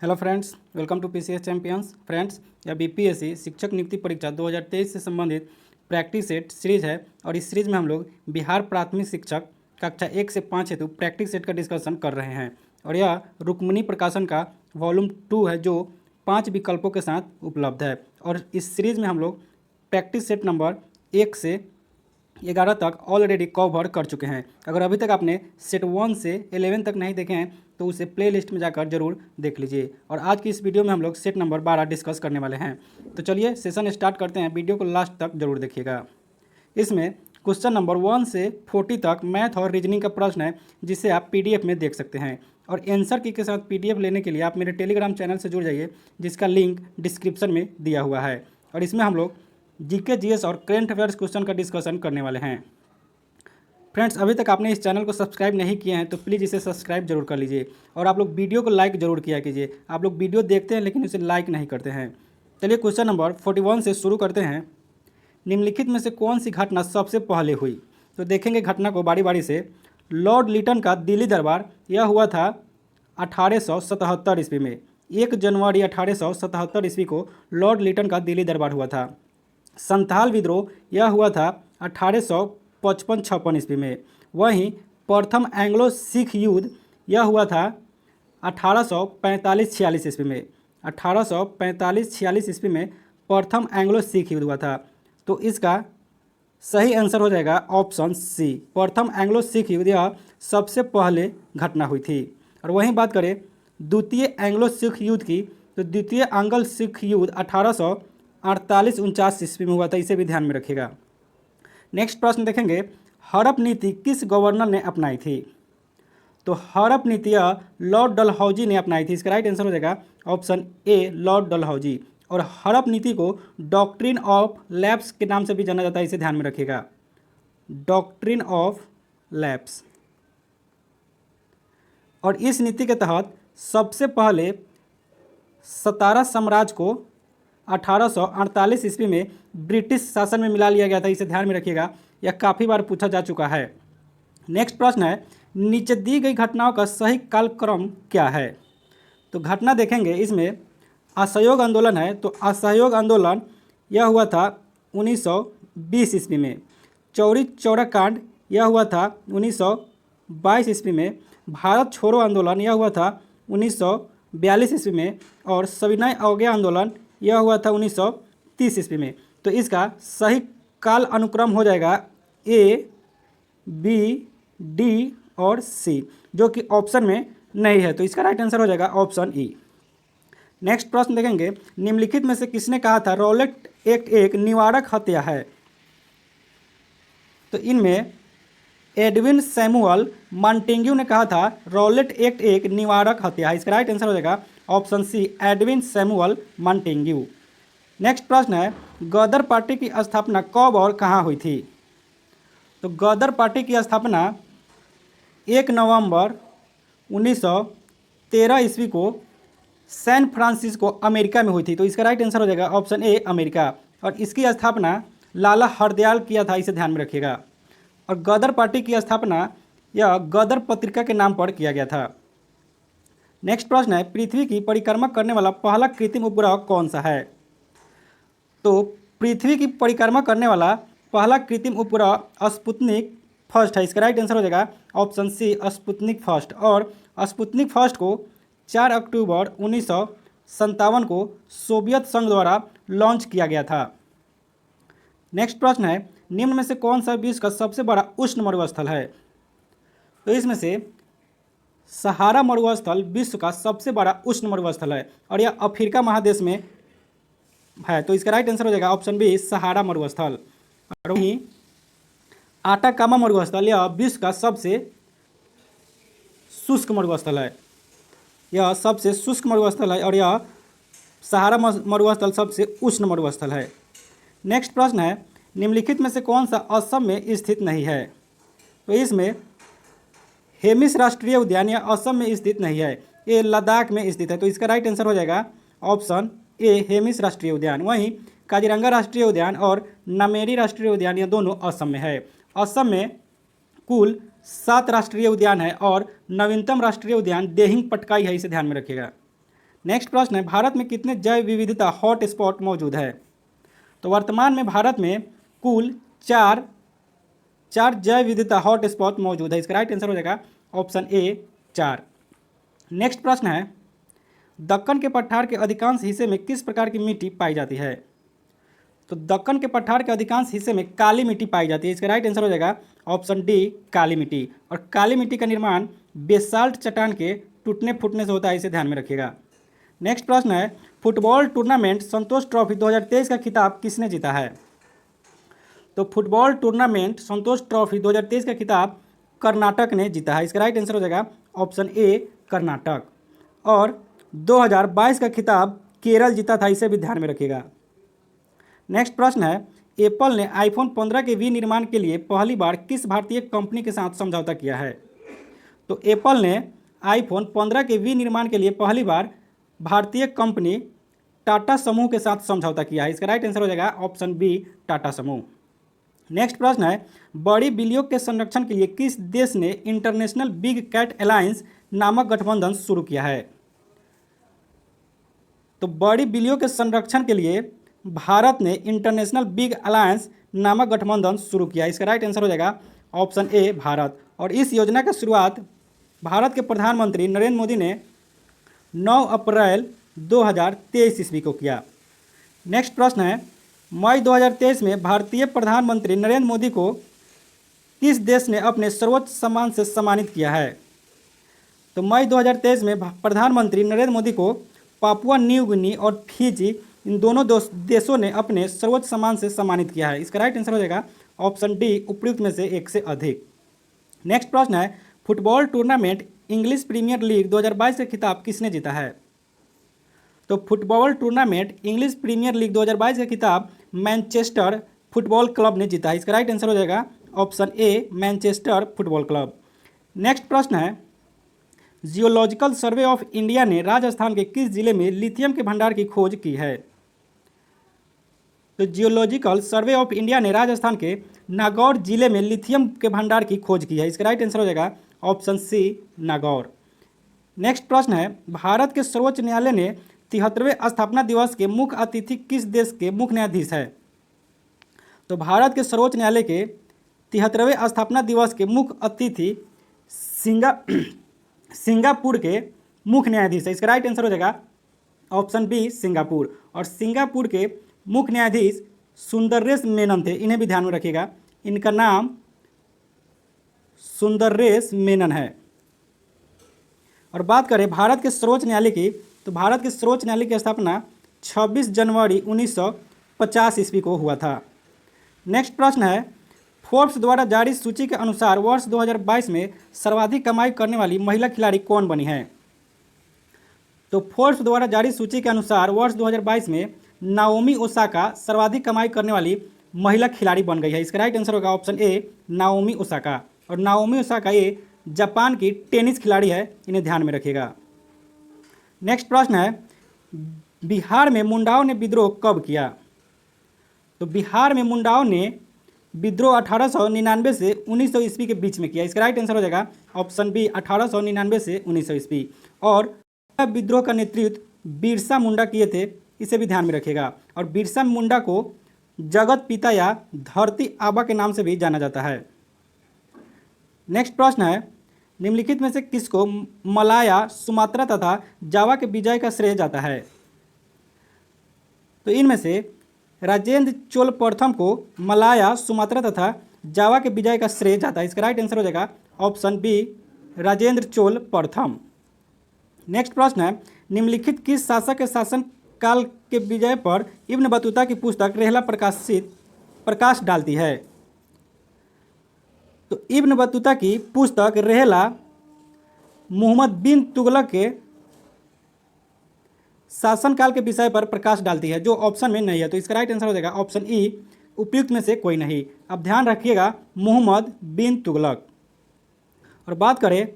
Hello friends, welcome to PCS champions. Friends, यह BPSC शिक्षक नियुक्ति परीक्षा 2023 से संबंधित प्रैक्टिस सेट सीरीज है और इस सीरीज में हम लोग बिहार प्राथमिक शिक्षक कक्षा 1 से 5 हेतु प्रैक्टिस सेट का डिस्कशन कर रहे हैं और यह रुक्मिणी प्रकाशन का वॉल्यूम 2 है जो 5 विकल्पों के साथ उपलब्ध है। और इस सीरीज में हम लोग प्रैक्टिस सेट नंबर 1 से 11 तक ऑलरेडी कवर कर चुके हैं। अगर अभी तक आपने सेट 1 से 11 तक नहीं देखे हैं तो उसे प्लेलिस्ट में जाकर जरूर देख लीजिए। और आज की इस वीडियो में हम लोग सेट नंबर 12 डिस्कस करने वाले हैं। तो चलिए सेशन स्टार्ट करते हैं। वीडियो को लास्ट तक जरूर देखिएगा। इसमें क्वेश्चन नंबर 1 से 40 तक मैथ और रीजनिंग का प्रश्न है जिसे आप पीडीएफ में देख सकते हैं। और आंसर की के साथ पीडीएफ लेने के लिए आप मेरे टेलीग्राम चैनल से जुड़ जाइए जिसका लिंक डिस्क्रिप्शन में दिया हुआ है। और इसमें हम लोग जीके, जीएस और करंट अफेयर्स क्वेश्चन का डिस्कशन करने वाले हैं। फ्रेंड्स, अभी तक आपने इस चैनल को सब्सक्राइब नहीं किए हैं तो प्लीज़ इसे सब्सक्राइब जरूर कर लीजिए और आप लोग वीडियो को लाइक जरूर किया कीजिए। आप लोग वीडियो देखते हैं लेकिन उसे लाइक नहीं करते हैं। चलिए क्वेश्चन नंबर 41 से शुरू करते हैं। निम्नलिखित में से कौन सी घटना सबसे पहले हुई? तो देखेंगे घटना को बारी बारी से। लॉर्ड लिटन का दिल्ली दरबार यह हुआ था 1877 ईस्वी में। 1 जनवरी 1877 ईस्वी को लॉर्ड लिटन का दिल्ली दरबार हुआ था। संथाल विद्रोह यह हुआ था 1855-56 ईस्वी में। वहीं प्रथम एंग्लो सिख युद्ध यह हुआ था 1845-46 ईस्वी में। 1845-46 ईस्वी में प्रथम एंग्लो सिख युद्ध हुआ था। तो इसका सही आंसर हो जाएगा ऑप्शन सी, प्रथम एंग्लो सिख युद्ध यह सबसे पहले घटना हुई थी। और वहीं बात करें द्वितीय एंग्लो सिख युद्ध की तो द्वितीय एंग्लो सिख युद्ध 1848-49 ईस्वी में हुआ था। इसे भी ध्यान में रखिएगा। नेक्स्ट प्रश्न देखेंगे, हड़प नीति किस गवर्नर ने अपनाई थी? तो हड़प नीति लॉर्ड डलहौजी ने अपनाई थी। इसका राइट आंसर हो जाएगा ऑप्शन ए, लॉर्ड डलहौजी। और हड़प नीति को डॉक्ट्रिन ऑफ लैप्स के नाम से भी जाना जाता है। इसे ध्यान में रखिएगा, डॉक्ट्रिन ऑफ लैप्स। और इस नीति के तहत सबसे पहले सतारा साम्राज्य को 1848 ईस्वी में ब्रिटिश शासन में मिला लिया गया था। इसे ध्यान में रखिएगा, यह काफ़ी बार पूछा जा चुका है। नेक्स्ट प्रश्न है, नीचे दी गई घटनाओं का सही कालक्रम क्या है? तो घटना देखेंगे, इसमें असहयोग आंदोलन है। तो असहयोग आंदोलन यह हुआ था 1920 ईस्वी में। चौरी चौरा कांड यह हुआ था 1922 ईस्वी में। भारत छोड़ो आंदोलन यह हुआ था 1942 ईस्वी में। और सविनय अवज्ञा आंदोलन यह हुआ था 1930 ईस्वी में। तो इसका सही काल अनुक्रम हो जाएगा ए, बी, डी और सी, जो कि ऑप्शन में नहीं है। तो इसका राइट आंसर हो जाएगा ऑप्शन ई। नेक्स्ट प्रश्न देखेंगे, निम्नलिखित में से किसने कहा था रॉलेट एक्ट एक निवारक हत्या है? तो इनमें एडविन सैमुअल मॉन्टेग्यू ने कहा था रॉलेट एक्ट एक निवारक हत्या है। इसका राइट आंसर हो जाएगा option C, Edwin Samuel Montagu. Next प्रश्न है, गदर पार्टी की स्थापना कब और कहाँ हुई थी? तो गदर पार्टी की स्थापना 1 नवंबर 1913 ईस्वी को सैन फ्रांसिस्को अमेरिका में हुई थी। तो इसका राइट आंसर हो जाएगा ऑप्शन ए, अमेरिका। और इसकी स्थापना लाला हरदयाल किया था। इसे ध्यान में रखिएगा। और गदर पार्टी की स्थापना यह गदर पत्रिका के नाम पर किया गया था। नेक्स्ट प्रश्न है, पृथ्वी की परिक्रमा करने वाला पहला कृत्रिम उपग्रह कौन सा है? तो पृथ्वी की परिक्रमा करने वाला पहला कृत्रिम उपग्रह स्पुतनिक फर्स्ट है। इसका राइट आंसर हो जाएगा ऑप्शन सी, स्पुतनिक फर्स्ट। और स्पुतनिक फर्स्ट को 4 अक्टूबर 1957 को सोवियत संघ द्वारा लॉन्च किया गया था। नेक्स्ट प्रश्न है, निम्न में से कौन सा विश्व का सबसे बड़ा उष्ण मरुस्थल है? तो इसमें से सहारा मरुस्थल विश्व का सबसे बड़ा उष्ण मरुस्थल है और यह अफ्रीका महादेश में है। तो इसका राइट आंसर हो जाएगा ऑप्शन बी, सहारा मरुस्थल। और वहीं आटाकामा मरुस्थल यह विश्व का सबसे शुष्क मरुस्थल है। यह सबसे शुष्क मरुस्थल है और यह सहारा मरुस्थल सबसे उष्ण मरुस्थल है। नेक्स्ट प्रश्न है, निम्नलिखित में से कौन सा असम में स्थित नहीं है? तो इसमें हेमिस राष्ट्रीय उद्यान यह असम में स्थित नहीं है, ये लद्दाख में स्थित है। तो इसका राइट आंसर हो जाएगा ऑप्शन ए, हेमिस राष्ट्रीय उद्यान। वहीं काजीरंगा राष्ट्रीय उद्यान और नामेरी राष्ट्रीय उद्यान यह दोनों असम में है। असम में कुल 7 राष्ट्रीय उद्यान है और नवीनतम राष्ट्रीय उद्यान देहिंग पटकाई है। इसे ध्यान में रखिएगा। नेक्स्ट प्रश्न है, भारत में कितने जैव विविधता हॉट स्पॉट मौजूद है? तो वर्तमान में भारत में कुल चार जैव विविधता हॉट स्पॉट मौजूद है। इसका राइट आंसर हो जाएगा ऑप्शन ए 4। नेक्स्ट प्रश्न है, दक्कन के पठार के अधिकांश हिस्से में किस प्रकार की मिट्टी पाई जाती है? तो दक्कन के पठार के अधिकांश हिस्से में काली मिट्टी पाई जाती है। इसका राइट आंसर हो जाएगा ऑप्शन डी काली मिट्टी। और काली मिट्टी का निर्माण बेसाल्ट चट्टान के टूटने फूटने से होता है, इसे ध्यान में रखिएगा। नेक्स्ट प्रश्न है, फुटबॉल टूर्नामेंट संतोष ट्रॉफी 2023 का खिताब किसने जीता है? तो फुटबॉल टूर्नामेंट संतोष ट्रॉफी 2023 का खिताब कर्नाटक ने जीता है। इसका राइट आंसर हो जाएगा ऑप्शन ए कर्नाटक। और 2022 का खिताब केरल जीता था, इसे भी ध्यान में रखिएगा। नेक्स्ट प्रश्न है, एप्पल ने आईफोन 15 के विनिर्माण के लिए पहली बार किस भारतीय कंपनी के साथ समझौता किया है? तो एप्पल ने आईफोन 15 के विनिर्माण के लिए पहली बार भारतीय कंपनी टाटा समूह के साथ समझौता किया है। इसका राइट आंसर हो जाएगा ऑप्शन बी टाटा समूह। नेक्स्ट प्रश्न है, बड़ी बिल्लियों के संरक्षण के लिए किस देश ने इंटरनेशनल बिग कैट अलायंस नामक गठबंधन शुरू किया है? तो बड़ी बिल्लियों के संरक्षण के लिए भारत ने इंटरनेशनल बिग अलायंस नामक गठबंधन शुरू किया। इसका राइट आंसर हो जाएगा ऑप्शन ए भारत। और इस योजना की शुरुआत भारत के प्रधानमंत्री नरेंद्र मोदी ने 9 अप्रैल 2023 ईस्वी को किया। नेक्स्ट प्रश्न है, मई 2023 में भारतीय प्रधानमंत्री नरेंद्र मोदी को किस देश ने अपने सर्वोच्च सम्मान से सम्मानित किया है? तो मई 2023 में प्रधानमंत्री नरेंद्र मोदी को पापुआ न्यू गिनी और फिजी, इन दोनों देशों ने अपने सर्वोच्च सम्मान से सम्मानित किया है। इसका राइट आंसर हो जाएगा ऑप्शन डी उपयुक्त में से एक से अधिक। नेक्स्ट प्रश्न है, football tournament English Premier League 2022 का खिताब किसने जीता है? तो football tournament English Premier League 2022 का खिताब मैनचेस्टर फुटबॉल क्लब ने जीता है। इसका राइट आंसर हो जाएगा option A Manchester football club. Next प्रश्न है, जियोलॉजिकल सर्वे ऑफ इंडिया ने राजस्थान के किस जिले में लिथियम के भंडार की खोज की है? तो जियोलॉजिकल सर्वे ऑफ इंडिया ने राजस्थान के नागौर जिले में लिथियम के भंडार की खोज की है। इसका राइट आंसर हो जाएगा ऑप्शन सी नागौर। नेक्स्ट प्रश्न है, भारत के सर्वोच्च न्यायालय ने 73वें स्थापना दिवस के मुख्य अतिथि किस देश के मुख्य न्यायाधीश है? तो भारत के सर्वोच्च न्यायालय के 73वें स्थापना दिवस के मुख्य अतिथि सिंगापुर के मुख्य न्यायाधीश है। इसका राइट आंसर हो जाएगा ऑप्शन बी सिंगापुर। और सिंगापुर के मुख्य न्यायाधीश सुंदररेस मेनन थे, इन्हें भी ध्यान में रखिएगा, इनका नाम सुंदररेस मेनन है। और बात करें भारत के सर्वोच्च न्यायालय की, तो भारत के सर्वोच्च न्यायालय की स्थापना 26 जनवरी 1950 ईस्वी को हुआ था। नेक्स्ट प्रश्न है, फोर्ब्स द्वारा जारी सूची के अनुसार वर्ष 2022 में सर्वाधिक कमाई करने वाली महिला खिलाड़ी कौन बनी है? तो फोर्ब्स द्वारा जारी सूची के अनुसार वर्ष 2022 में नाओमी ओसाका सर्वाधिक कमाई करने वाली महिला खिलाड़ी बन गई है। इसका राइट आंसर होगा ऑप्शन ए नाओमी ओसाका। और नाओमी ओसाका ये जापान की टेनिस खिलाड़ी है, इन्हें ध्यान में रखिएगा। नेक्स्ट प्रश्न है, बिहार में मुंडाओं ने विद्रोह कब किया? तो बिहार में मुंडाओं ने विद्रोह 1899 से 1900 ईस्वी के बीच में किया। इसका राइट आंसर हो जाएगा ऑप्शन बी 1899 से 1900 ईस्वी। और विद्रोह का नेतृत्व बिरसा मुंडा किए थे, इसे भी ध्यान में रखिएगा। और बिरसा मुंडा को जगत पिता या धरती आबा के नाम से भी जाना जाता है। नेक्स्ट प्रश्न है, निम्नलिखित में से किसको मलाया, सुमात्रा तथा जावा के विजय का श्रेय जाता है? तो इनमें से राजेंद्र चोल प्रथम को मलाया, सुमात्रा तथा जावा के विजय का श्रेय जाता है। इसका राइट आंसर हो जाएगा ऑप्शन बी राजेंद्र चोल प्रथम। नेक्स्ट प्रश्न है, निम्नलिखित किस शासक के शासन काल के विजय पर इब्न बतूता की पुस्तक रेहला प्रकाश डालती है? तो इब्न बतूता की पुस्तक रेहला मोहम्मद बिन तुगलक के शासनकाल के विषय पर प्रकाश डालती है, जो ऑप्शन में नहीं है। तो इसका राइट आंसर हो जाएगा ऑप्शन ई उपयुक्त में से कोई नहीं। अब ध्यान रखिएगा मोहम्मद बिन तुगलक। और बात करें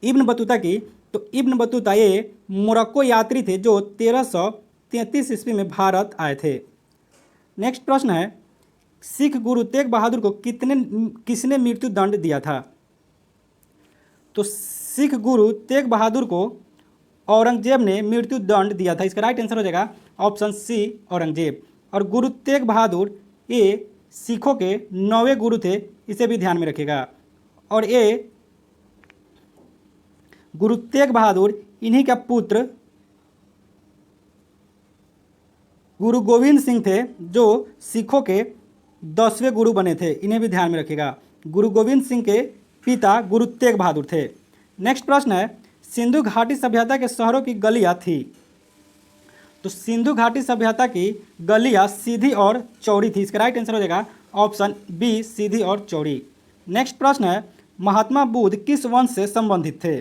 इब्न बतूता की, तो इब्न बतूता ये मोरक्को यात्री थे जो 1333 ईस्वी में भारत आए थे। नेक्स्ट प्रश्न है, सिख गुरु तेग बहादुर को किसने मृत्यु दंड दिया था? तो सिख गुरु तेग बहादुर को औरंगजेब ने मृत्यु दंड दिया था? इसका राइट आंसर हो जाएगा ऑप्शन सी औरंगजेब। और गुरु तेग बहादुर ये सिखों के 9वें गुरु थे, इसे भी ध्यान में रखिएगा। और ये गुरु तेग बहादुर इन्हीं का पुत्र गुरु गोविंद सिंह थे, जो सिखों के 10वें गुरु बने थे, इन्हें भी ध्यान में रखिएगा। गुरु गोविंद सिंह के पिता गुरु तेग बहादुर थे। नेक्स्ट प्रश्न है, सिंधु घाटी सभ्यता के शहरों की गलियां थी? तो सिंधु घाटी सभ्यता की गलियां सीधी और चौड़ी थी। इसका राइट आंसर हो जाएगा ऑप्शन बी सीधी और चौड़ी। नेक्स्ट प्रश्न है, महात्मा बुद्ध किस वंश से संबंधित थे?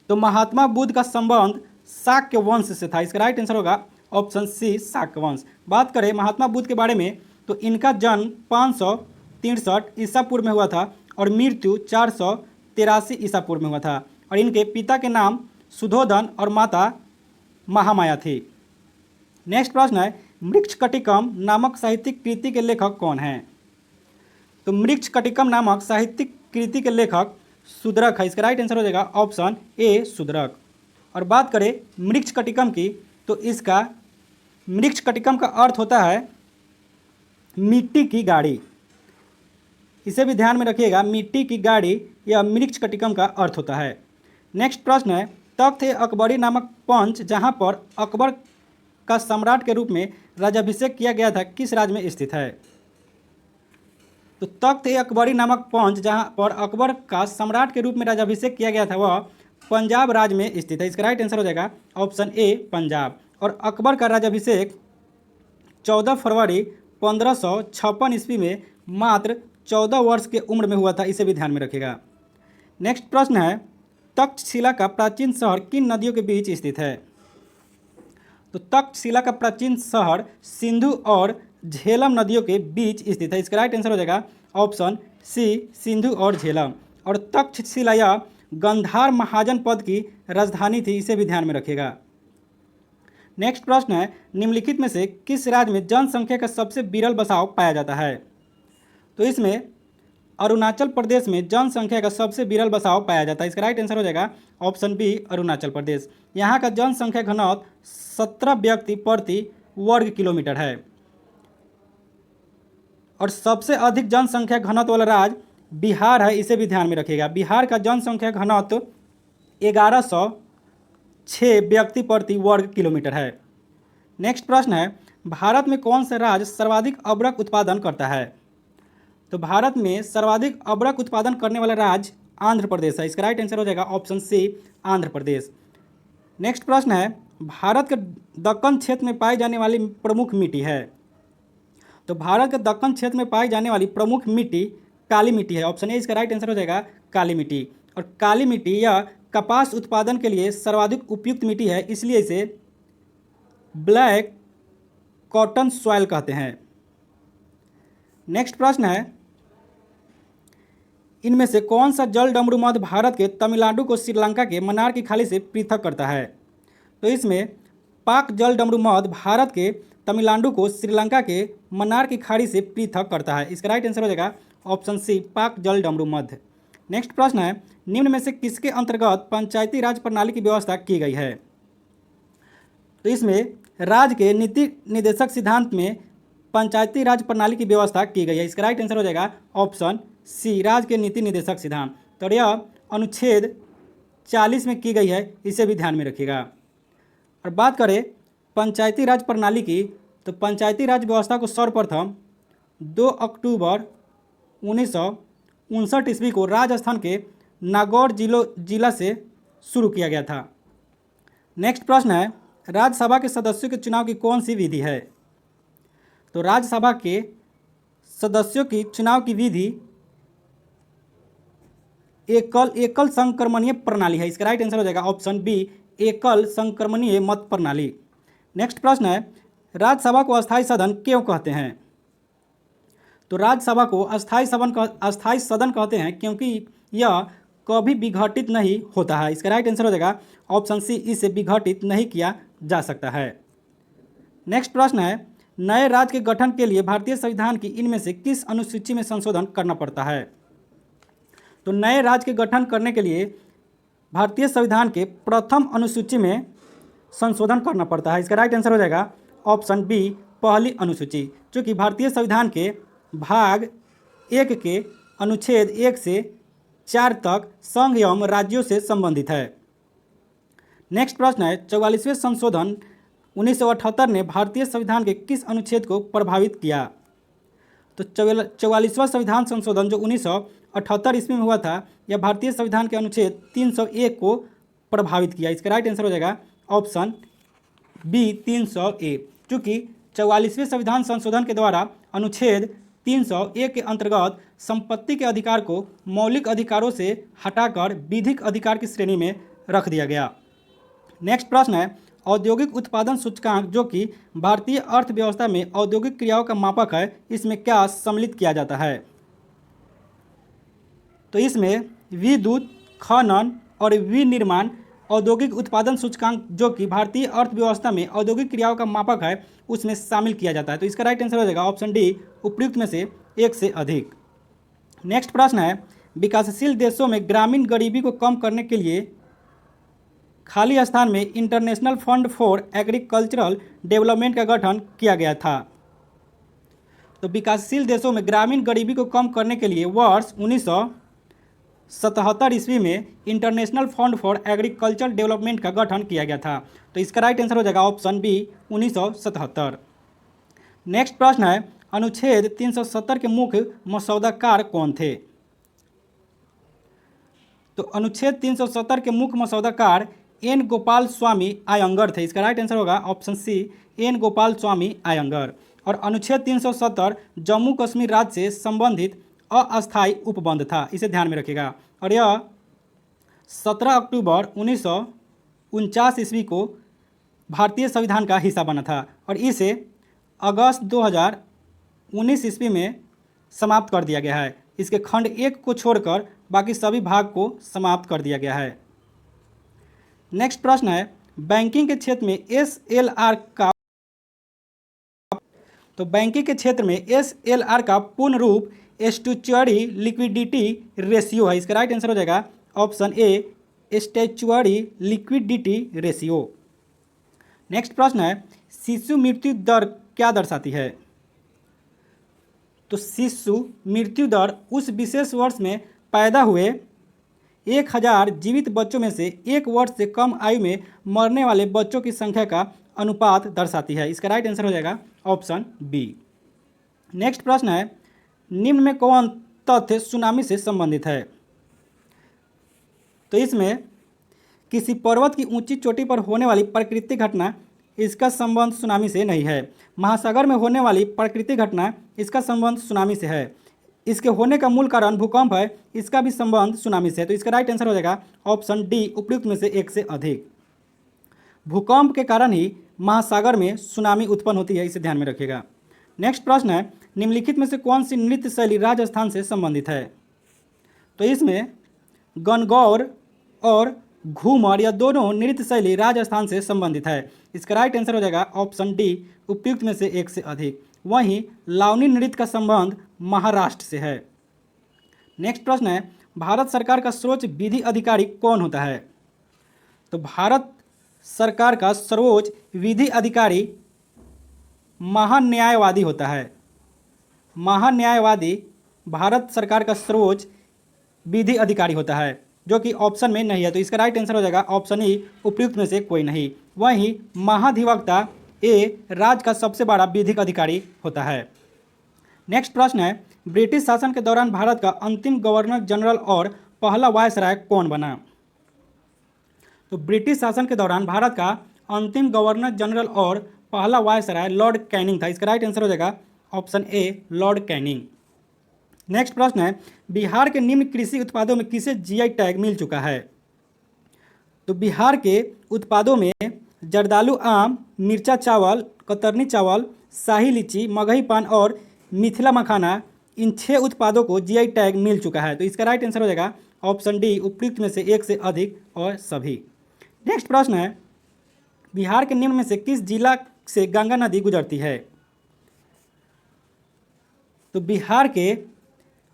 तो महात्मा बुद्ध का संबंध शाक्य वंश से था। इसका राइट आंसर होगा ऑप्शन सी शाक्य वंश। बात करें महात्मा बुद्ध के बारे में, तो इनका जन्म 563 ईसा पूर्व में हुआ था और मृत्यु 483 ईसा पूर्व में हुआ था। और इनके पिता के नाम सुधोधन और माता महामाया थी। नेक्स्ट प्रश्न है, मृक्षकटिकम नामक साहित्यिक कृति के लेखक कौन हैं? तो मृक्षकटिकम नामक साहित्यिक कृति के लेखक शूद्रक है। इसका राइट आंसर हो जाएगा ऑप्शन ए शूद्रक। और बात करें मृक्षकटिकम की, तो इसका मृक्षकटिकम का अर्थ होता है मिट्टी की गाड़ी। इसे भी ध्यान में रखिएगा, मिट्टी की गाड़ी यह मृक्षकटिकम का अर्थ होता है। नेक्स्ट प्रश्न है, तख्त ए अकबरी नामक पंच जहां पर अकबर का सम्राट के रूप में राज्याभिषेक किया गया था, किस राज्य में स्थित है? तो तख्त ए अकबरी नामक पंच जहां पर अकबर का सम्राट के रूप में राज्याभिषेक किया गया था, वह पंजाब राज्य में स्थित है। इसका राइट आंसर हो जाएगा ऑप्शन ए पंजाब। और अकबर का राज्याभिषेक 14 फरवरी 1556 ईस्वी में मात्र 14 वर्ष के उम्र में हुआ था, इसे भी ध्यान में रखिएगा। नेक्स्ट प्रश्न है, तक्षशिला का प्राचीन शहर किन नदियों के बीच स्थित है? तो तक्षशिला का प्राचीन शहर सिंधु और झेलम नदियों के बीच स्थित है। इसका राइट आंसर हो जाएगा ऑप्शन सी सिंधु और झेलम। और तक्षशिला यह गंधार महाजन पद की राजधानी थी, इसे भी ध्यान में रखिएगा। नेक्स्ट प्रश्न है, निम्नलिखित में से किस राज्य में जनसंख्या का सबसे विरल बसाव पाया जाता है? तो इसमें अरुणाचल प्रदेश में जनसंख्या का सबसे विरल बसाव पाया जाता है। इसका राइट आंसर हो जाएगा ऑप्शन बी अरुणाचल प्रदेश। यहाँ का जनसंख्या घनत्व 17 व्यक्ति प्रति वर्ग किलोमीटर है। और सबसे अधिक जनसंख्या घनत्व वाला राज्य बिहार है, इसे भी ध्यान में रखिएगा। बिहार का जनसंख्या घनत्व 1106 व्यक्ति प्रति वर्ग किलोमीटर है। नेक्स्ट प्रश्न है, भारत में कौन सा राज्य सर्वाधिक अबरक उत्पादन करता है? तो भारत में सर्वाधिक अबरक उत्पादन करने वाला राज्य आंध्र प्रदेश है। इसका राइट आंसर हो जाएगा ऑप्शन सी आंध्र प्रदेश। नेक्स्ट प्रश्न है, भारत के दक्कन क्षेत्र में पाई जाने वाली प्रमुख मिट्टी है? तो भारत के दक्कन क्षेत्र में पाई जाने वाली प्रमुख मिट्टी काली मिट्टी है। ऑप्शन ए इसका राइट आंसर हो जाएगा काली मिट्टी। और काली मिट्टी यह कपास उत्पादन के लिए सर्वाधिक उपयुक्त मिट्टी है, इसलिए इसे ब्लैक कॉटन सॉइल कहते हैं। नेक्स्ट प्रश्न है, इनमें से कौन सा जल डमरू मध भारत के तमिलनाडु को श्रीलंका के मन्नार की खाड़ी से पृथक करता है? तो इसमें पाक जल डमरू मध भारत के तमिलनाडु को श्रीलंका के मन्नार की खाड़ी से पृथक करता है। इसका राइट आंसर हो जाएगा ऑप्शन सी पाक जल डमरू मध। नेक्स्ट प्रश्न है, निम्न में से किसके अंतर्गत पंचायती राज प्रणाली की व्यवस्था की गई है? तो इसमें राज्य के नीति निर्देशक सिद्धांत में पंचायती राज प्रणाली की व्यवस्था की गई है। इसका राइट आंसर हो जाएगा ऑप्शन सी राज्य के नीति निर्देशक सिद्धांत। तो यह अनुच्छेद 40 में की गई है, इसे भी ध्यान में रखिएगा। और बात करें पंचायती राज प्रणाली की, तो पंचायती राज व्यवस्था को सर्वप्रथम 2 अक्टूबर 1959 ईस्वी को राजस्थान के नागौर जिला से शुरू किया गया था। नेक्स्ट प्रश्न है, राज्यसभा के सदस्यों के चुनाव की कौन सी विधि है? तो राज्यसभा के सदस्यों की चुनाव की विधि एकल संक्रमणीय प्रणाली है। इसका राइट आंसर हो जाएगा ऑप्शन बी एकल संक्रमणीय मत प्रणाली। नेक्स्ट प्रश्न है, राज्यसभा को अस्थायी सदन क्यों कहते हैं? तो राज्यसभा को अस्थायी सदन कहते हैं क्योंकि यह कभी विघटित नहीं होता है। इसका राइट आंसर हो जाएगा ऑप्शन सी इसे विघटित नहीं किया जा सकता है। नेक्स्ट प्रश्न है, नए राज्य के गठन के लिए भारतीय संविधान की इनमें से किस अनुसूची में संशोधन करना पड़ता है? तो नए राज्य के गठन करने के लिए भारतीय संविधान के प्रथम अनुसूची में संशोधन करना पड़ता है? इसका राइट आंसर हो जाएगा ऑप्शन बी, पहली अनुसूची, चूँकि भारतीय संविधान के भाग 1 के अनुच्छेद 1 से 4 तक संघ एवं राज्यों से संबंधित है। नेक्स्ट प्रश्न है, 44वें संशोधन 1978 ने भारतीय संविधान के किस अनुच्छेद को प्रभावित किया? तो 44वां संविधान संशोधन जो 1978 ईस्वी में हुआ था, यह भारतीय संविधान के अनुच्छेद 301 को प्रभावित किया। इसका राइट आंसर हो जाएगा ऑप्शन बी, 300A, क्योंकि 44वें संविधान संशोधन के द्वारा अनुच्छेद 301 के अंतर्गत संपत्ति के अधिकार को मौलिक अधिकारों से हटाकर विधिक अधिकार की श्रेणी में रख दिया गया। नेक्स्ट प्रश्न है, औद्योगिक उत्पादन सूचकांक जो कि भारतीय अर्थव्यवस्था में औद्योगिक क्रियाओं का मापक है, इसमें क्या सम्मिलित किया जाता है? तो इसमें विद्युत, खनन और विनिर्माण औद्योगिक उत्पादन सूचकांक जो कि भारतीय अर्थव्यवस्था में औद्योगिक क्रियाओं का मापक है, उसमें शामिल किया जाता है। तो इसका राइट आंसर हो जाएगा ऑप्शन डी, उपयुक्त में से एक से अधिक। नेक्स्ट प्रश्न है, विकासशील देशों में ग्रामीण गरीबी को कम करने के लिए खाली स्थान में international fund for agricultural development का गठन किया गया था। तो विकासशील देशों में ग्रामीण गरीबी को कम करने के लिए वर्ष 1977 ईस्वी में international fund for agriculture development का गठन किया गया था। तो इसका राइट आंसर हो जाएगा ऑप्शन बी, 1977। नेक्स्ट प्रश्न है, अनुच्छेद 370 के मुख्य मसौदाकार कौन थे? तो अनुच्छेद 370 के मुख्य मसौदाकार एन गोपाल स्वामी आयंगर थे। इसका राइट आंसर होगा option C, N Gopal Swami Iyengar. और अनुच्छेद 370 जम्मू कश्मीर राज्य से संबंधित अस्थायी उपबंध था, इसे ध्यान में रखिएगा। और यह 17 अक्टूबर 1949 ईस्वी को भारतीय संविधान का हिस्सा बना था और इसे अगस्त 2019 ईस्वी में समाप्त कर दिया गया है। इसके खंड 1 को छोड़कर बाकी सभी भाग को समाप्त कर दिया गया है। नेक्स्ट प्रश्न है, बैंकिंग के क्षेत्र में SLR का पूर्ण रूप स्टैट्यूटरी लिक्विडिटी रेशियो है। इसका राइट आंसर हो जाएगा option A, statutory liquidity ratio. Next प्रश्न है, शिशु मृत्यु दर क्या दर्शाती है? तो शिशु मृत्यु दर उस विशेष वर्ष में पैदा हुए 1000 जीवित बच्चों में से 1 वर्ष से कम आयु में मरने वाले बच्चों की संख्या का अनुपात दर्शाती है। इसका राइट आंसर हो जाएगा ऑप्शन बी। नेक्स्ट प्रश्न है, निम्न में कौन तथ्य सुनामी से संबंधित है? तो इसमें किसी पर्वत की ऊंची चोटी पर होने वाली प्राकृतिक घटना, इसका संबंध सुनामी से नहीं है। महासागर में होने वाली प्राकृतिक घटना, इसका संबंध सुनामी से है। इसके होने का मूल कारण भूकंप है, इसका भी संबंध सुनामी से है। तो इसका राइट आंसर हो जाएगा ऑप्शन डी, उपयुक्त में से एक से अधिक। भूकंप के कारण ही महासागर में सुनामी उत्पन्न होती है, इसे ध्यान में रखिएगा। नेक्स्ट प्रश्न है, निम्नलिखित में से कौन सी नृत्य शैली राजस्थान से संबंधित है? तो इसमें गणगौर और घूमर, यह दोनों नृत्य शैली राजस्थान से संबंधित है। इसका राइट आंसर हो जाएगा ऑप्शन डी, उपयुक्त में से एक से अधिक। वहीं लावनी नृत्य का संबंध महाराष्ट्र से है। नेक्स्ट प्रश्न है, भारत सरकार का सर्वोच्च विधि अधिकारी कौन होता है? तो भारत सरकार का सर्वोच्च विधि अधिकारी महान्यायवादी होता है। महान्यायवादी भारत सरकार का सर्वोच्च विधि अधिकारी होता है, जो कि ऑप्शन में नहीं है। तो इसका राइट आंसर हो जाएगा ऑप्शन ई, उपयुक्त में से कोई नहीं। वहीं महाधिवक्ता ए राज्य का सबसे बड़ा विधिक अधिकारी होता है। नेक्स्ट प्रश्न है, ब्रिटिश शासन के दौरान भारत का अंतिम गवर्नर जनरल और पहला वायसराय कौन बना? तो ब्रिटिश शासन के दौरान भारत का अंतिम गवर्नर जनरल और पहला वायसराय लॉर्ड कैनिंग था। इसका राइट आंसर हो जाएगा option A, Lord Canning. Next प्रश्न है, बिहार के निम्न कृषि उत्पादों में किसे जीआई टैग मिल चुका है? तो बिहार के उत्पादों में जर्दालू आम, मिर्चा चावल, कतरनी चावल, शाही लीची, मगही पान और मिथिला मखाना, इन 6 उत्पादों को जीआई टैग मिल चुका है। तो इसका राइट आंसर हो जाएगा ऑप्शन डी, उपयुक्त में से एक से अधिक और सभी। नेक्स्ट प्रश्न है, बिहार के निम्न में से किस जिला से गंगा नदी गुजरती है? तो बिहार के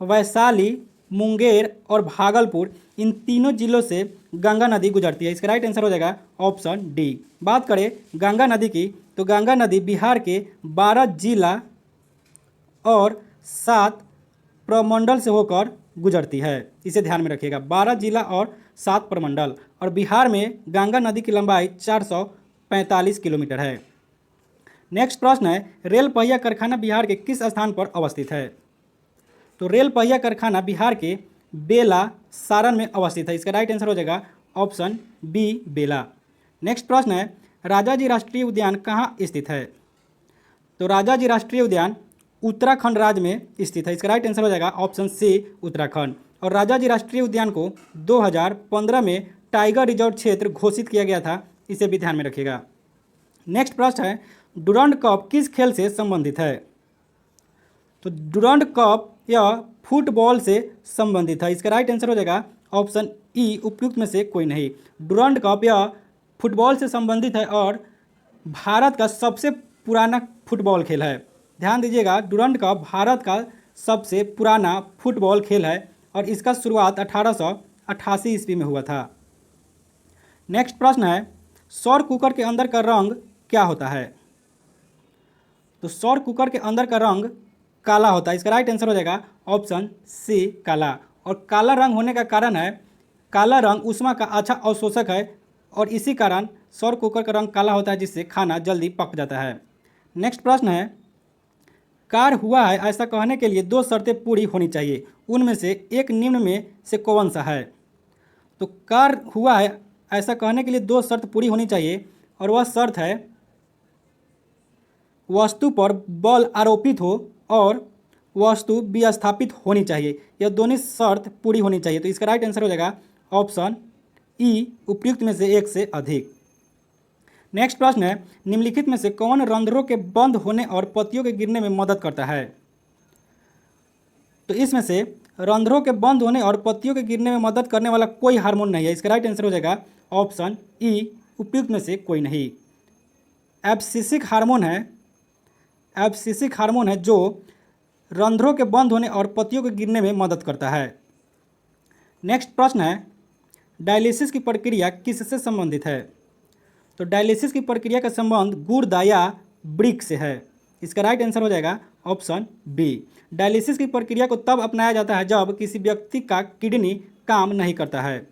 वैशाली, मुंगेर और भागलपुर, इन तीनों जिलों से गंगा नदी गुजरती है। इसका राइट आंसर हो जाएगा ऑप्शन डी। बात करें गंगा नदी की, तो गंगा नदी बिहार के 12 जिला और 7 प्रमंडल से होकर गुजरती है। इसे ध्यान में रखिएगा, 12 जिला और 7 प्रमंडल। और बिहार में गंगा नदी की लंबाई 445 किलोमीटर है। नेक्स्ट प्रश्न है, रेल पहिया कारखाना बिहार के किस स्थान पर अवस्थित है? तो रेल पहिया कारखाना बिहार के बेला सारण में अवस्थित है। इसका राइट आंसर हो जाएगा ऑप्शन बी बेला। नेक्स्ट प्रश्न है, राजाजी राष्ट्रीय उद्यान कहाँ स्थित है? तो राजाजी राष्ट्रीय उद्यान उत्तराखंड राज्य में स्थित है। इसका राइट आंसर हो जाएगा ऑप्शन सी उत्तराखंड। और राजाजी राष्ट्रीय उद्यान को 2015 में टाइगर रिजर्व क्षेत्र घोषित किया गया था, इसे भी ध्यान में रखिएगा। नेक्स्ट प्रश्न है, डुरंड कप किस खेल से संबंधित है? तो डुरंड कप यह फुटबॉल से संबंधित है। इसका राइट आंसर हो जाएगा ऑप्शन ई उपयुक्त में से कोई नहीं। डुरंड कप यह फुटबॉल से संबंधित है और भारत का सबसे पुराना फुटबॉल खेल है। ध्यान दीजिएगा, डुरंड कप भारत का सबसे पुराना फुटबॉल खेल है और इसका शुरुआत 1888 ईस्वी में हुआ था। नेक्स्ट प्रश्न है, सौर कुकर के अंदर का रंग क्या होता है? तो सौर कुकर के अंदर का रंग काला होता है। इसका राइट आंसर हो जाएगा ऑप्शन सी काला। और काला रंग होने का कारण है, काला रंग ऊष्मा का अच्छा अवशोषक है और इसी कारण सौर कुकर का रंग काला होता है, जिससे खाना जल्दी पक जाता है। नेक्स्ट प्रश्न है, कार्य हुआ है ऐसा कहने के लिए 2 शर्तें पूरी होनी चाहिए, उनमें से एक निम्न में से कौन सा है? तो कार्य हुआ है ऐसा कहने के लिए 2 शर्त पूरी होनी चाहिए और वह शर्त है वस्तु पर बल आरोपित हो और वस्तु विस्थापित होनी चाहिए। यह दोनों शर्त पूरी होनी चाहिए। तो इसका राइट आंसर हो जाएगा ऑप्शन ई उपयुक्त में से एक से अधिक। नेक्स्ट प्रश्न है, निम्नलिखित में से कौन रंध्रों के बंद होने और पत्तियों के गिरने में मदद करता है? तो इसमें से रंध्रों के बंद होने और पत्तियों के गिरने में मदद करने वाला कोई हार्मोन नहीं है। इसका राइट आंसर हो जाएगा ऑप्शन ई उपयुक्त में से कोई नहीं। एब्सिसिक हार्मोन है, एब्सिसिक हार्मोन है जो रंध्रों के बंद होने और पत्तियों के गिरने में मदद करता है। नेक्स्ट प्रश्न है, डायलिसिस की प्रक्रिया किससे संबंधित है? तो डायलिसिस की प्रक्रिया का संबंध गुर्दा या वृक्क से है। इसका राइट आंसर हो जाएगा ऑप्शन बी। डायलिसिस की प्रक्रिया को तब अपनाया जाता है जब किसी व्यक्ति का किडनी काम नहीं करता है।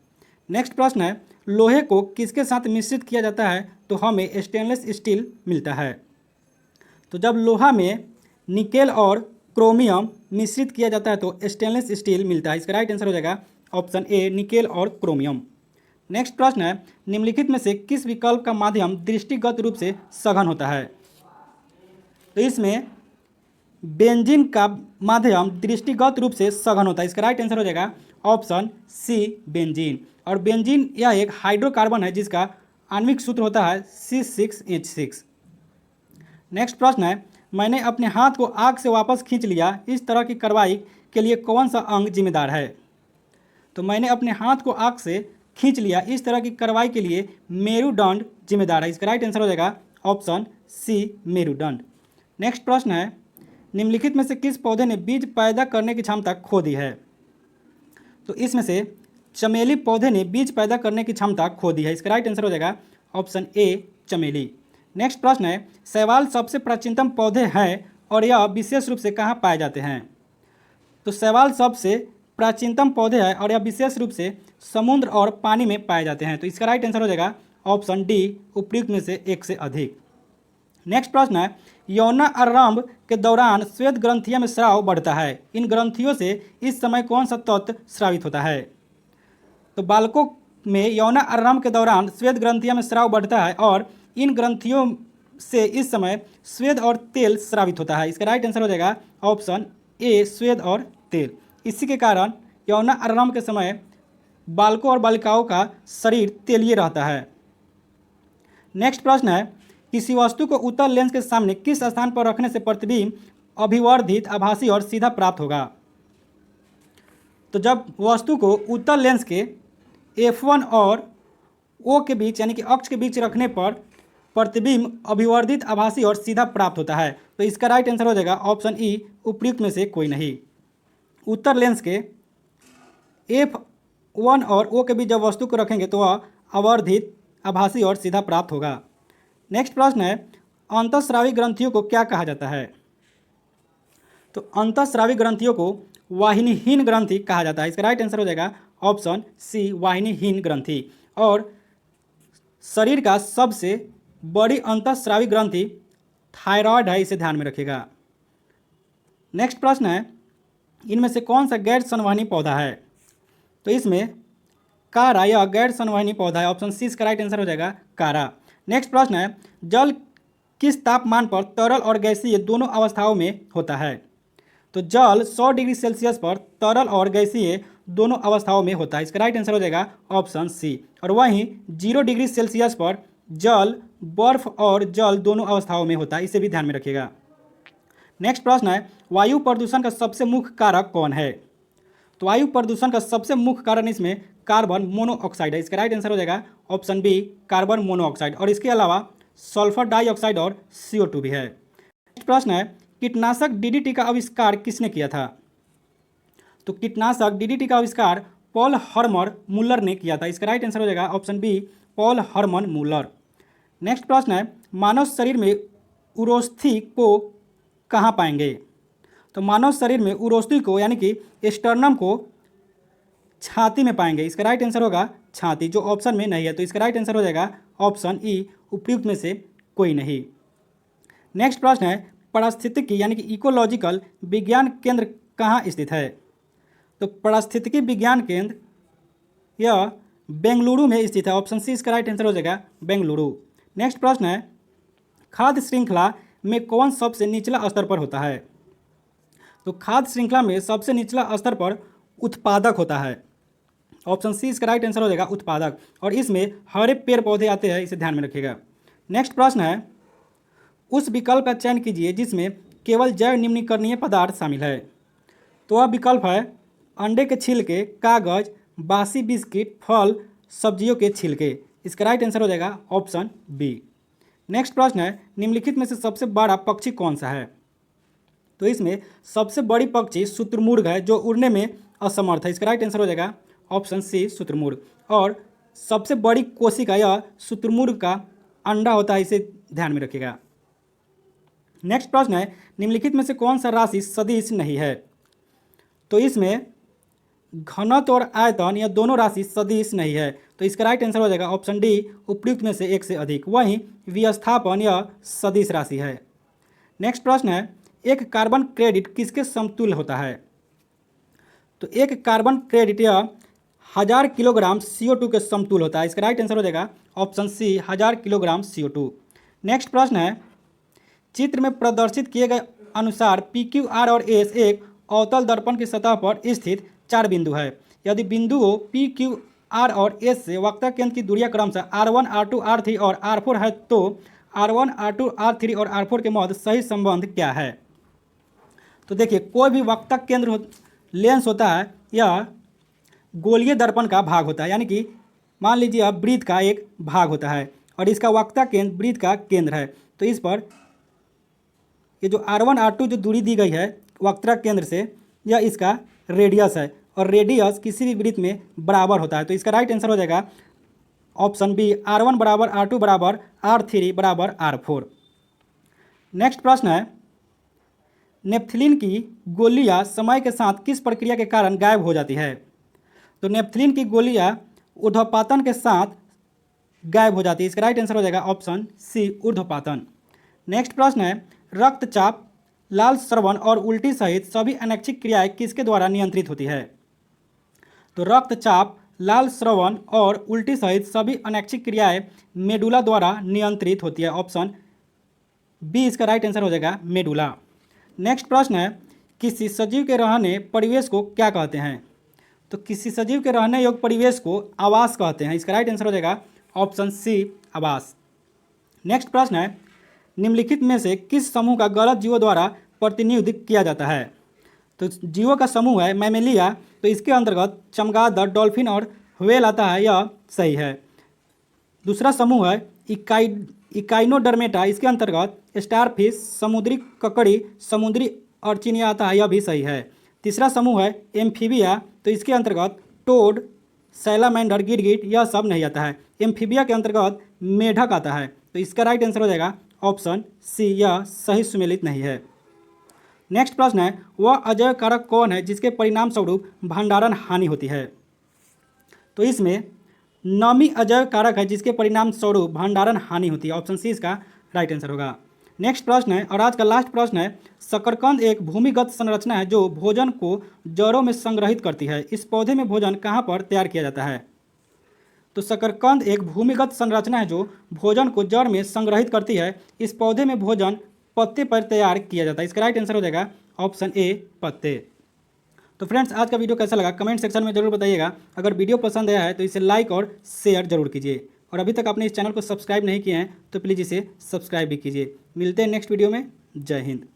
नेक्स्ट प्रश्न है, लोहे को किसके साथ मिश्रित किया जाता है तो हमें स्टेनलेस स्टील मिलता है? तो जब लोहा में निकेल और क्रोमियम मिश्रित किया जाता है तो स्टेनलेस स्टील मिलता है। इसका राइट आंसर हो जाएगा ऑप्शन ए निकेल और क्रोमियम। नेक्स्ट प्रश्न है, निम्नलिखित में से किस विकल्प का माध्यम दृष्टिगत रूप से सघन होता है? तो इसमें बेंजीन का माध्यम दृष्टिगत रूप से सघन होता है। इसका राइट आंसर हो जाएगा ऑप्शन सी बेंजीन। और बेंजीन यह एक हाइड्रोकार्बन है जिसका आणविक सूत्र होता है C6H6। नेक्स्ट प्रश्न है, मैंने अपने हाथ को आग से वापस खींच लिया, इस तरह की कार्रवाई के लिए कौन सा अंग जिम्मेदार है? तो मैंने अपने हाथ को आग से खींच लिया, इस तरह की कार्रवाई के लिए मेरुदंड जिम्मेदार है। इसका राइट आंसर हो जाएगा ऑप्शन सी मेरुदंड। नेक्स्ट प्रश्न है, निम्नलिखित में से किस पौधे ने बीज पैदा करने की क्षमता खो दी है? तो इसमें से चमेली पौधे ने बीज पैदा करने की क्षमता खो दी है। इसका राइट आंसर हो जाएगा ऑप्शन ए चमेली। नेक्स्ट प्रश्न है, शैवाल सबसे प्राचीनतम पौधे हैं और यह विशेष रूप से कहाँ पाए जाते हैं? तो शैवाल सबसे प्राचीनतम पौधे हैं और यह विशेष रूप से समुद्र और पानी में पाए जाते हैं। तो इसका राइट आंसर हो जाएगा ऑप्शन डी उपयुक्त में से एक से अधिक। नेक्स्ट प्रश्न है, यौनारंभ के दौरान श्वेत ग्रंथियों में स्राव बढ़ता है, इन ग्रंथियों से इस समय कौन सा तत्व स्रावित होता है? तो बालकों में यौनारंभ के दौरान श्वेत ग्रंथियों में स्राव बढ़ता है और इन ग्रंथियों से इस समय स्वेद और तेल स्रावित होता है। इसका राइट आंसर हो जाएगा ऑप्शन ए स्वेद और तेल। इसी के कारण यौनारंभ के समय बालकों और बालिकाओं का शरीर तेलीय रहता है। नेक्स्ट प्रश्न है, किसी वस्तु को उत्तल लेंस के सामने किस स्थान पर रखने से प्रतिबिंब अभिवर्धित आभासी और सीधा प्राप्त होगा? तो जब वस्तु को उत्तल लेंस के F1 और O के बीच यानी कि अक्ष के बीच रखने पर प्रतिबिंब अभिवर्धित आभासी और सीधा प्राप्त होता है। तो इसका राइट आंसर हो जाएगा ऑप्शन ई उपयुक्त में से कोई नहीं। उत्तर लेंस के वन और ओ के बीच जब वस्तु को रखेंगे तो वह अवर्धित, आभासी और सीधा प्राप्त होगा। नेक्स्ट प्रश्न है, अंतःस्रावी ग्रंथियों को क्या कहा जाता है? तो अंतःस्रावी ग्रंथियों को वाहिनीहीन ग्रंथि कहा जाता है। इसका राइट आंसर हो जाएगा ऑप्शन सी, वाहिनीहीन ग्रंथि। और शरीर का सबसे बड़ी अंतःस्रावी ग्रंथि थायराइड है, इसे ध्यान में रखिएगा। नेक्स्ट प्रश्न है, इनमें से कौन सा गैर संवहनी पौधा है? तो इसमें कारा यह गैर संवहनी पौधा है। ऑप्शन सी इसका राइट आंसर हो जाएगा कारा। नेक्स्ट प्रश्न है, जल किस तापमान पर तरल और गैसीय दोनों अवस्थाओं में होता है? तो जल 100 डिग्री सेल्सियस पर तरल और गैसीय दोनों अवस्थाओं में होता है। इसका राइट आंसर हो जाएगा ऑप्शन सी। और वहीं 0 डिग्री सेल्सियस पर जल, बर्फ और जल दोनों अवस्थाओं में होता है, इसे भी ध्यान में रखिएगा। नेक्स्ट प्रश्न है, वायु प्रदूषण का सबसे मुख्य कारक कौन है? तो वायु प्रदूषण का सबसे मुख्य कारण इसमें कार्बन मोनोऑक्साइड है। इसका राइट आंसर हो जाएगा ऑप्शन बी, कार्बन मोनोऑक्साइड। और इसके अलावा सल्फर डाइऑक्साइड और CO2 भी है। नेक्स्ट प्रश्न है, कीटनाशक DDT का आविष्कार किसने किया था? तो कीटनाशक DDT का आविष्कार पॉल हर्मन मुल्लर ने किया था। इसका राइट आंसर हो जाएगा option B, Paul Hermann Muller. Next प्रश्न है, मानव शरीर में उरोस्थि को कहाँ पाएंगे? तो मानव शरीर में उरोस्थि को यानी कि स्टर्नम को छाती में पाएंगे। इसका राइट आंसर होगा छाती, जो ऑप्शन में नहीं है। तो इसका राइट आंसर हो जाएगा ऑप्शन ई, उपयुक्त में से कोई नहीं। नेक्स्ट प्रश्न है, पारिस्थितिकी यानी कि इकोलॉजिकल विज्ञान केंद्र कहाँ स्थित है? तो पारिस्थितिकी विज्ञान केंद्र यह बेंगलुरु में स्थित है। ऑप्शन सी इसका राइट आंसर हो जाएगा बेंगलुरु। नेक्स्ट प्रश्न है, खाद्य श्रृंखला में कौन सबसे निचला स्तर पर होता है? तो खाद्य श्रृंखला में सबसे निचला स्तर पर उत्पादक होता है। ऑप्शन सी इसका राइट आंसर हो जाएगा उत्पादक। और इसमें हरे पेड़ पौधे आते हैं, इसे ध्यान में रखिएगा। नेक्स्ट प्रश्न है, उस विकल्प का चयन कीजिए जिसमें केवल जैव निम्नीकरणीय पदार्थ शामिल है। तो वह विकल्प है अंडे के छिलके, कागज, बासी बिस्किट, फल, सब्जियों के छिलके। इसका राइट आंसर हो जाएगा ऑप्शन बी। नेक्स्ट प्रश्न है, निम्नलिखित में से सबसे बड़ा पक्षी कौन सा है? तो इसमें सबसे बड़ी पक्षी शुतुरमुर्ग है, जो उड़ने में असमर्थ है। इसका राइट आंसर हो जाएगा ऑप्शन सी, शुतुरमुर्ग। और सबसे बड़ी कोशिका यह शुतुरमुर्ग का अंडा होता है, इसे ध्यान में रखिएगा। नेक्स्ट प्रश्न है, निम्नलिखित में से कौन सा राशि सदिश नहीं है? तो इसमें घनत्व और आयतन यह दोनों राशि सदिश नहीं है। तो इसका राइट आंसर हो जाएगा ऑप्शन डी, उपयुक्त में से एक से अधिक। वहीं विस्थापन यह सदिश राशि है। नेक्स्ट प्रश्न है, एक कार्बन क्रेडिट किसके समतुल्य होता है? तो एक कार्बन क्रेडिट यह 1000 किलोग्राम CO2 के समतुल्य होता है। इसका राइट आंसर हो जाएगा ऑप्शन सी, 1000 किलोग्राम CO2। नेक्स्ट प्रश्न है, चित्र में प्रदर्शित किए गए अनुसार PQ, R और S एक अवतल दर्पण की सतह पर स्थित 4 बिंदु है। यदि बिंदुओं PQ, R और S से वक्र केंद्र की दूरियां क्रमशः R1, R2, R3 और R4 है, तो R1, R2, R3 और R4 के मध्य सही संबंध क्या है? तो देखिए, कोई भी वक्र केंद्र लेंस होता है, यह गोलीय दर्पण का भाग होता है। यानी कि मान लीजिए अब वृत्त का एक भाग होता है और इसका वक्र केंद्र वृत्त का केंद्र है। तो इस पर ये जो R1, R2 जो दूरी दी गई है वक्र केंद्र से, यह इसका रेडियस है। और रेडियस किसी भी वृत्त में बराबर होता है। तो इसका राइट आंसर हो जाएगा ऑप्शन बी, R1 बराबर R2 बराबर R3 बराबर R4। नेक्स्ट प्रश्न है, नेप्थलीन की गोलियां समय के साथ किस प्रक्रिया के कारण गायब हो जाती है? तो नेप्थलीन की गोलियां ऊर्ध्वपातन के साथ गायब हो जाती है। इसका राइट आंसर हो जाएगा ऑप्शन सी, ऊर्ध्वपातन। नेक्स्ट प्रश्न है, रक्तचाप, लाल स्रवन और उल्टी सहित सभी अनैच्छिक क्रियाएं किसके द्वारा नियंत्रित होती है? तो रक्तचाप, लाल स्रवन और उल्टी सहित सभी अनैच्छिक क्रियाएं मेडुला द्वारा नियंत्रित होती है। ऑप्शन बी इसका राइट आंसर हो जाएगा मेडुला। नेक्स्ट प्रश्न है, किसी सजीव के रहने परिवेश को क्या कहते हैं? तो किसी सजीव के रहने योग्य परिवेश को आवास कहते हैं। इसका राइट आंसर हो जाएगा ऑप्शन सी, आवास। नेक्स्ट प्रश्न है, निम्नलिखित में से किस समूह का गलत जीवों द्वारा प्रतिनिधित्व किया जाता है? तो जीवों का समूह है मैमेलिया, तो इसके अंतर्गत चमगादड़, डॉल्फिन और व्हेल आता है, यह सही है। दूसरा समूह है इकाइनोडर्मेटा, इसके अंतर्गत स्टारफिश, समुद्री ककड़ी, समुद्री अर्चिन आता है, यह भी सही है। तीसरा समूह है एम्फीबिया, तो इसके अंतर्गत टोड, सैलामेंडर, गिरगिट, यह सब नहीं आता है। एम्फीबिया के अंतर्गत मेढक आता है। तो इसका राइट आंसर हो जाएगा ऑप्शन सी, यह सही सुमेलित नहीं है। नेक्स्ट प्रश्न है, वह अजैव कारक कौन है जिसके परिणाम स्वरूप भंडारण हानि होती है? तो इसमें नमी अजैव कारक है जिसके परिणाम स्वरूप भंडारण हानि होती है। ऑप्शन सी इसका राइट आंसर होगा। नेक्स्ट प्रश्न है और आज का लास्ट प्रश्न है, शकरकंद एक भूमिगत संरचना है जो भोजन को जड़ों में संग्रहित करती है। इस पौधे में भोजन कहाँ पर तैयार किया जाता है? तो शकरकंद एक भूमिगत संरचना है जो भोजन को जड़ में संग्रहित करती है। इस पौधे में भोजन पत्ते पर तैयार किया जाता है। इसका राइट आंसर हो जाएगा ऑप्शन ए, पत्ते। तो फ्रेंड्स, आज का वीडियो कैसा लगा कमेंट सेक्शन में जरूर बताइएगा। अगर वीडियो पसंद आया है तो इसे लाइक और शेयर जरूर कीजिए, और अभी तक आपने इस चैनल को सब्सक्राइब नहीं किए हैं तो प्लीज़ इसे सब्सक्राइब भी कीजिए। मिलते हैं नेक्स्ट वीडियो में। जय हिंद।